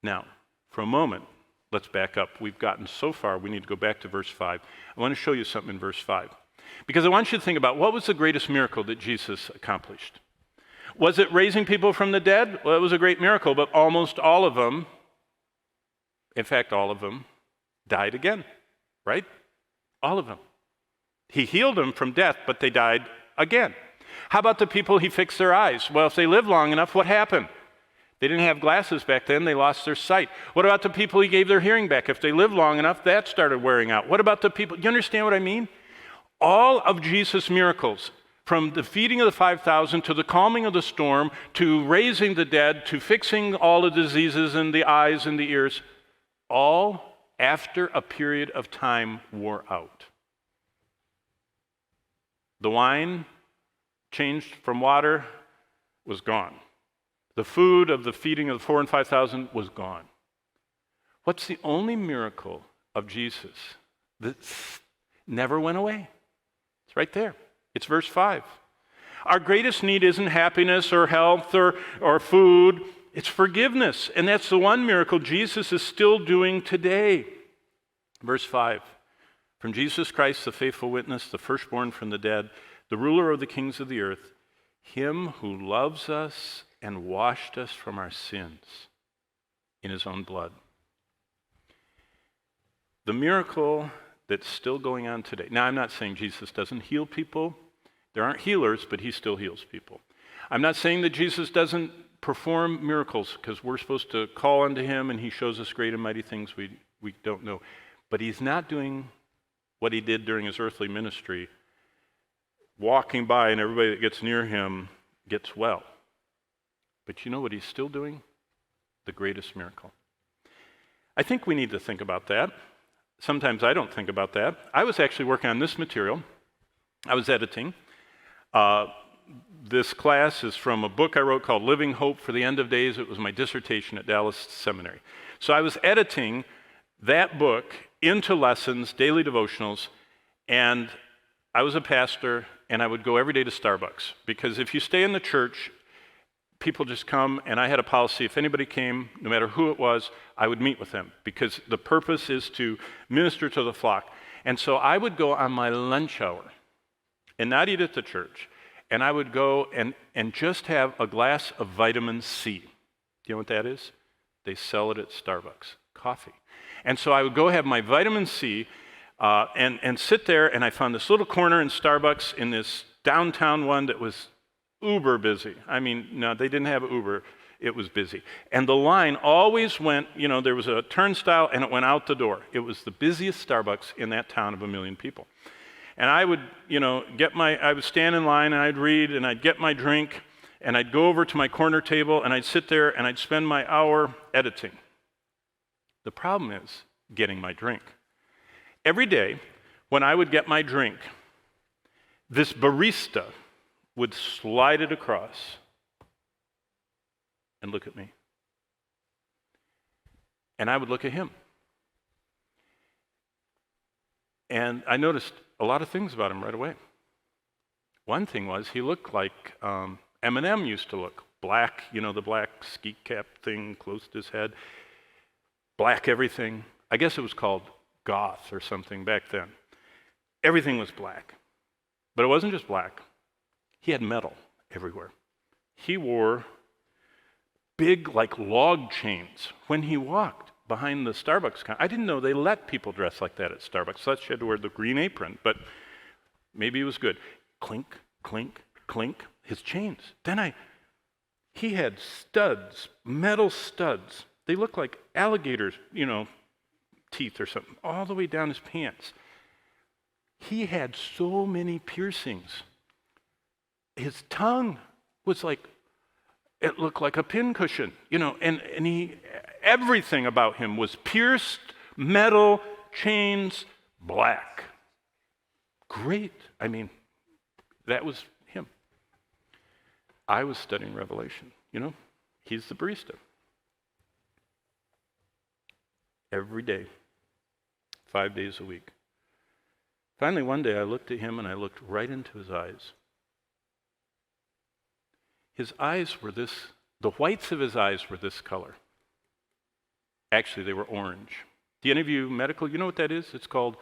Now, for a moment, let's back up. We've gotten so far, we need to go back to verse 5. I want to show you something in verse 5. Because I want you to think about what was the greatest miracle that Jesus accomplished. Was it raising people from the dead? Well, it was a great miracle, but almost all of them, in fact, all of them, died again, right? All of them. He healed them from death, but they died again. How about the people he fixed their eyes? Well, if they lived long enough, what happened? They didn't have glasses back then, they lost their sight. What about the people he gave their hearing back? If they lived long enough, that started wearing out. What about the people, you understand what I mean? All of Jesus' miracles, from the feeding of the 5,000 to the calming of the storm, to raising the dead, to fixing all the diseases in the eyes and the ears, all after a period of time wore out. The wine changed from water was gone. The food of the feeding of the 4,000 and 5,000 was gone. What's the only miracle of Jesus that never went away? It's right there. It's verse 5. Our greatest need isn't happiness or health or food. It's forgiveness. And that's the one miracle Jesus is still doing today. Verse 5. From Jesus Christ, the faithful witness, the firstborn from the dead, the ruler of the kings of the earth, him who loves us and washed us from our sins in his own blood. The miracle that's still going on today. Now, I'm not saying Jesus doesn't heal people. There aren't healers, but he still heals people. I'm not saying that Jesus doesn't perform miracles, because we're supposed to call unto him and he shows us great and mighty things we don't know. But he's not doing what he did during his earthly ministry, walking by and everybody that gets near him gets well. But you know what he's still doing? The greatest miracle. I think we need to think about that. Sometimes I don't think about that. I was actually working on this material. I was editing. This class is from a book I wrote called Living Hope for the End of Days. It was my dissertation at Dallas Seminary. So I was editing that book into lessons, daily devotionals, and I was a pastor, and I would go every day to Starbucks, because if you stay in the church, people just come, and I had a policy, if anybody came, no matter who it was, I would meet with them, because the purpose is to minister to the flock. And so I would go on my lunch hour and not eat at the church, and I would go and just have a glass of vitamin C. Do you know what that is? They sell it at Starbucks, coffee. And so I would go have my vitamin C and sit there, and I found this little corner in Starbucks in this downtown one that was uber busy. I mean, no, they didn't have Uber. It was busy. And the line always went, there was a turnstile, and it went out the door. It was the busiest Starbucks in that town of 1 million people. And I would, I would stand in line, and I'd read, and I'd get my drink, and I'd go over to my corner table, and I'd sit there, and I'd spend my hour editing. The problem is getting my drink. Every day, when I would get my drink, this barista would slide it across and look at me. And I would look at him. And I noticed a lot of things about him right away. One thing was he looked like Eminem used to look. Black, the black ski cap thing close to his head. Black everything. I guess it was called goth or something back then. Everything was black. But it wasn't just black. He had metal everywhere. He wore big, like log chains when he walked behind the Starbucks counter. I didn't know they let people dress like that at Starbucks. So you had to wear the green apron, but maybe it was good. Clink, clink, clink, his chains. He had studs, metal studs. They looked like alligators, teeth or something, all the way down his pants. He had so many piercings. His tongue was it looked like a pincushion, and everything about him was pierced, metal, chains, black. Great. I mean, that was him. I was studying Revelation, He's the barista. Every day, 5 days a week. Finally, one day I looked at him and I looked right into his eyes. His eyes were the whites of his eyes were this color. Actually, they were orange. Do any of you medical, you know what that is? It's called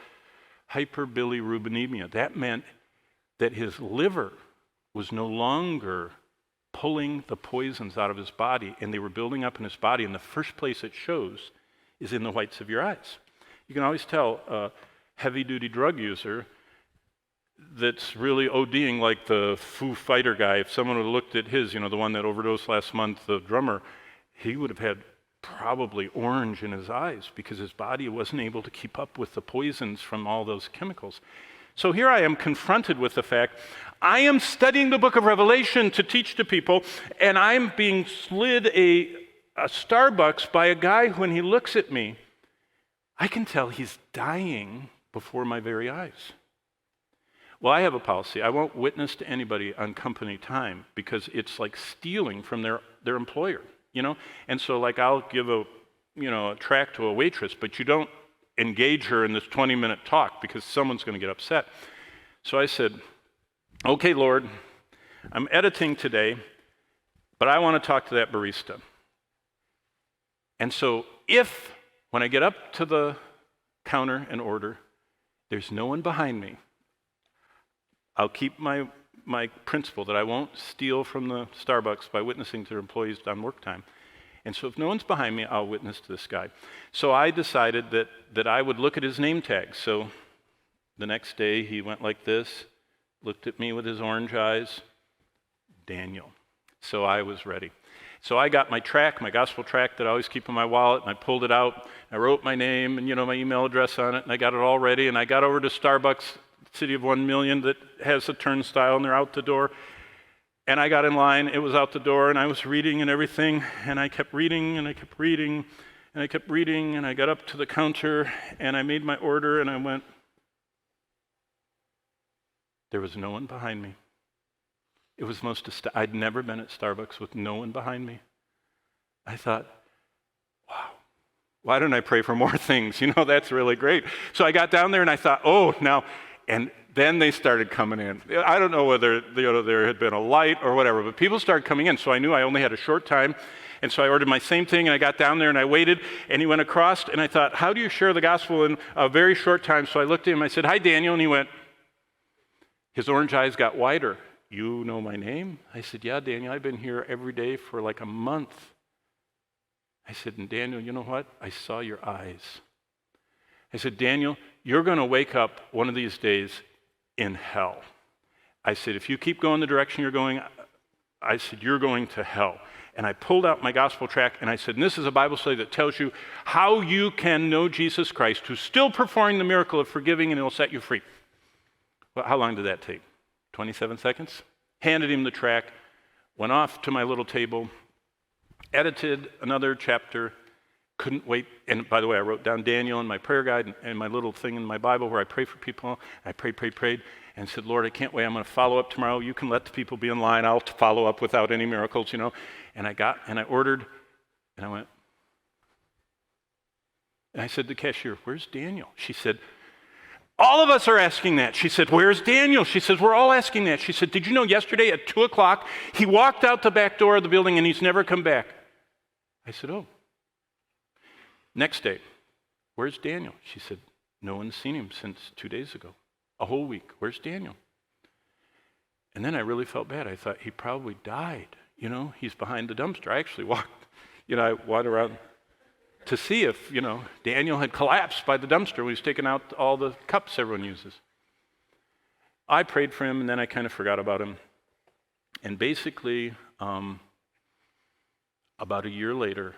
hyperbilirubinemia. That meant that his liver was no longer pulling the poisons out of his body, and they were building up in his body, and the first place it shows is in the whites of your eyes. You can always tell a heavy-duty drug user that's really ODing, like the Foo Fighter guy. If someone would have looked at his, the one that overdosed last month, the drummer, he would have had probably orange in his eyes because his body wasn't able to keep up with the poisons from all those chemicals. So here I am confronted with the fact I am studying the book of Revelation to teach to people, and I'm being slid a Starbucks by a guy who, when he looks at me, I can tell he's dying before my very eyes. Well, I have a policy. I won't witness to anybody on company time because it's like stealing from their employer, And so, like, I'll give a tract to a waitress, but you don't engage her in this 20-minute talk because someone's going to get upset. So I said, okay, Lord, I'm editing today, but I want to talk to that barista. And so if, when I get up to the counter and order, there's no one behind me, I'll keep my principle that I won't steal from the Starbucks by witnessing to their employees on work time. And so if no one's behind me, I'll witness to this guy. So I decided that I would look at his name tag. So the next day he went like this, looked at me with his orange eyes, Daniel. So I was ready. So I got my gospel tract that I always keep in my wallet, and I pulled it out. I wrote my name and my email address on it, and I got it all ready. And I got over to Starbucks, city of 1 million, that has a turnstile, and they're out the door. And I got in line, it was out the door, and I was reading and everything, and I kept reading, and I kept reading, and I kept reading, and I got up to the counter, and I made my order, and I went, there was no one behind me. It was I'd never been at Starbucks with no one behind me. I thought, wow, why don't I pray for more things? That's really great. So I got down there, and I thought, oh, now, and then they started coming in. I don't know whether there had been a light or whatever, but people started coming in, so I knew I only had a short time. And so I ordered my same thing, and I got down there, and I waited, and he went across, and I thought, how do you share the gospel in a very short time? So I looked at him, I said, hi, Daniel, and he went, his orange eyes got wider. You know my name? I said, yeah, Daniel, I've been here every day for like a month. I said, and Daniel, you know what? I saw your eyes. I said, Daniel, you're going to wake up one of these days in hell. I said, if you keep going the direction you're going, I said, you're going to hell. And I pulled out my gospel tract, and I said, and this is a Bible study that tells you how you can know Jesus Christ, who's still performing the miracle of forgiving, and he'll set you free. Well, how long did that take? 27 seconds? Handed him the tract, went off to my little table, edited another chapter, couldn't wait. And by the way, I wrote down Daniel in my prayer guide and my little thing in my Bible where I pray for people. I prayed, and said, Lord, I can't wait. I'm going to follow up tomorrow. You can let the people be in line. I'll follow up without any miracles, And I ordered, and I went, and I said to the cashier, where's Daniel? She said, all of us are asking that. She said, where's Daniel? She says, we're all asking that. She said, did you know yesterday at 2 o'clock, he walked out the back door of the building and he's never come back? I said, oh. Next day, where's Daniel? She said, no one's seen him since 2 days ago. A whole week. Where's Daniel? And then I really felt bad. I thought he probably died. He's behind the dumpster. I actually walked around to see if, Daniel had collapsed by the dumpster when he was taking out all the cups everyone uses. I prayed for him, and then I kind of forgot about him. And basically, about a year later,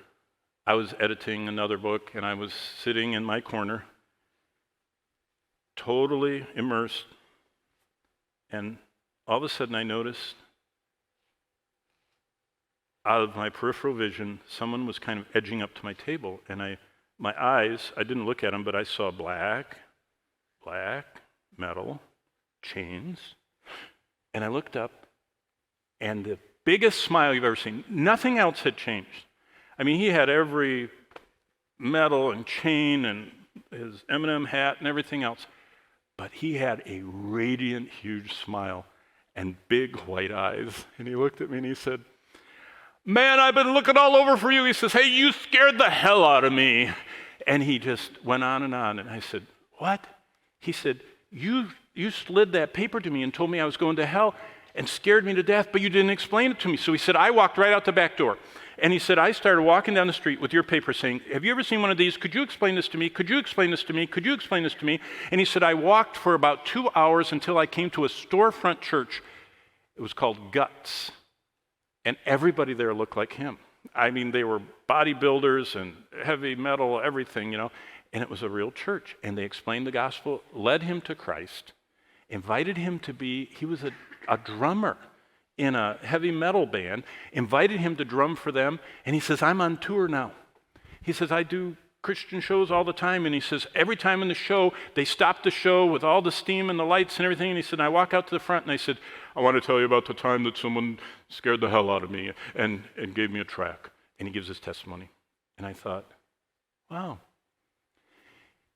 I was editing another book, and I was sitting in my corner, totally immersed, and all of a sudden I noticed out of my peripheral vision, someone was kind of edging up to my table, and my eyes, I didn't look at them, but I saw black, metal, chains, and I looked up, and the biggest smile you've ever seen, nothing else had changed. I mean, he had every metal and chain and his M&M hat and everything else, but he had a radiant, huge smile and big white eyes, and he looked at me and he said, man, I've been looking all over for you. He says, hey, you scared the hell out of me. And he just went on. And I said, what? He said, you slid that paper to me and told me I was going to hell and scared me to death, but you didn't explain it to me. So he said, I walked right out the back door. And he said, I started walking down the street with your paper saying, have you ever seen one of these? Could you explain this to me? Could you explain this to me? Could you explain this to me? And he said, I walked for about 2 hours until I came to a storefront church. It was called Guts. And everybody there looked like him. I mean, they were bodybuilders and heavy metal, everything, And it was a real church. And they explained the gospel, led him to Christ, invited him to be, he was a drummer in a heavy metal band, invited him to drum for them, and he says, I'm on tour now. He says, I do Christian shows all the time, and he says, every time in the show, they stop the show with all the steam and the lights and everything, and he said, I walk out to the front, and I said, I want to tell you about the time that someone scared the hell out of me and gave me a track. And he gives his testimony. And I thought, wow,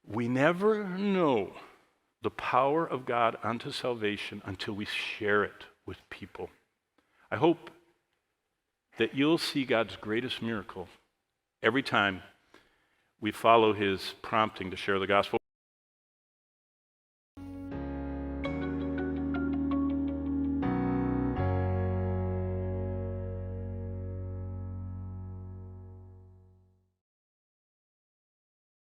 we never know the power of God unto salvation until we share it with people. I hope that you'll see God's greatest miracle every time we follow his prompting to share the gospel.